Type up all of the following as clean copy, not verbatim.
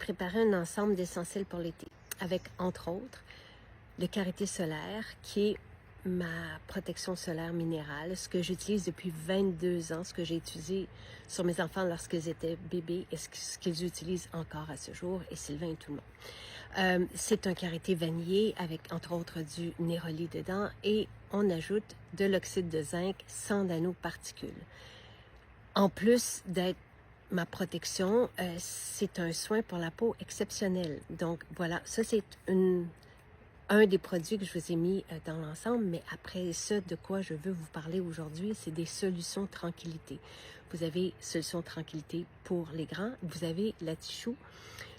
préparé un ensemble d'essentiels pour l'été, avec entre autres le karité solaire, qui est ma protection solaire minérale, ce que j'utilise depuis 22 ans, ce que j'ai utilisé sur mes enfants lorsqu'ils étaient bébés et ce qu'ils utilisent encore à ce jour, et Sylvain et tout le monde. C'est un karité vanillé avec entre autres du néroli dedans et on ajoute de l'oxyde de zinc sans nanoparticules. En plus d'être ma protection, c'est un soin pour la peau exceptionnel. Donc voilà, ça c'est un des produits que je vous ai mis dans l'ensemble, mais après ça, de quoi je veux vous parler aujourd'hui, c'est des solutions tranquillité. Vous avez solution tranquillité pour les grands, vous avez la Tichou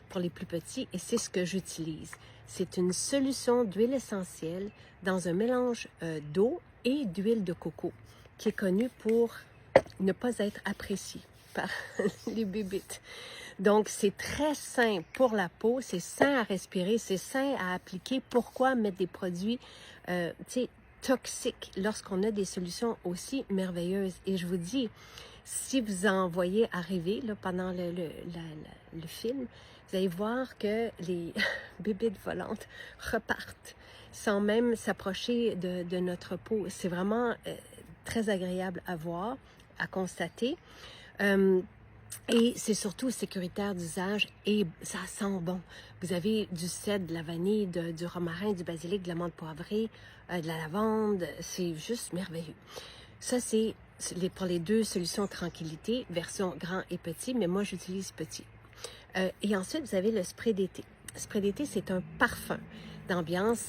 pour les plus petits, et c'est ce que j'utilise. C'est une solution d'huile essentielle dans un mélange d'eau et d'huile de coco, qui est connu pour ne pas être apprécié par les bébites. Donc, c'est très sain pour la peau, c'est sain à respirer, c'est sain à appliquer. Pourquoi mettre des produits toxiques lorsqu'on a des solutions aussi merveilleuses? Et je vous dis, si vous en voyez arriver là, pendant le film, vous allez voir que les bébites volantes repartent sans même s'approcher de notre peau. C'est vraiment très agréable à voir, à constater. Et c'est surtout sécuritaire d'usage et ça sent bon. Vous avez du cèdre, de la vanille, du romarin, du basilic, de la menthe poivrée, de la lavande. C'est juste merveilleux. Ça, c'est pour les deux solutions tranquillité, version grand et petit, mais moi, j'utilise petit. Et ensuite, vous avez le spray d'été. Le spray d'été, c'est un parfum d'ambiance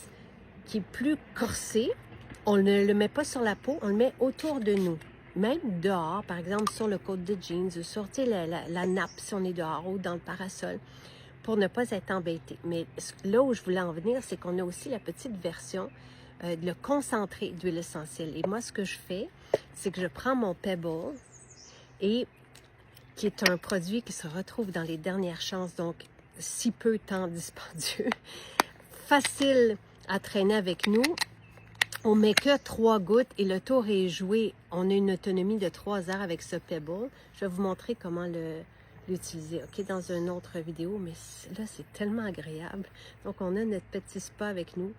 qui est plus corsé. On ne le met pas sur la peau, on le met autour de nous. Même dehors, par exemple, sur le côte de jeans, ou sur la nappe, si on est dehors, ou dans le parasol, pour ne pas être embêté. Mais là où je voulais en venir, c'est qu'on a aussi la petite version, le concentré d'huile essentielle. Et moi, ce que je fais, c'est que je prends mon Pebble, et qui est un produit qui se retrouve dans les dernières chances, donc si peu temps dispendieux, facile à traîner avec nous. On met que 3 gouttes et le tour est joué. On a une autonomie de 3 heures avec ce Pebble. Je vais vous montrer comment l'utiliser, OK, dans une autre vidéo, mais là, c'est tellement agréable. Donc, on a notre petit spa avec nous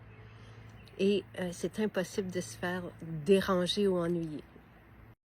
et c'est impossible de se faire déranger ou ennuyer.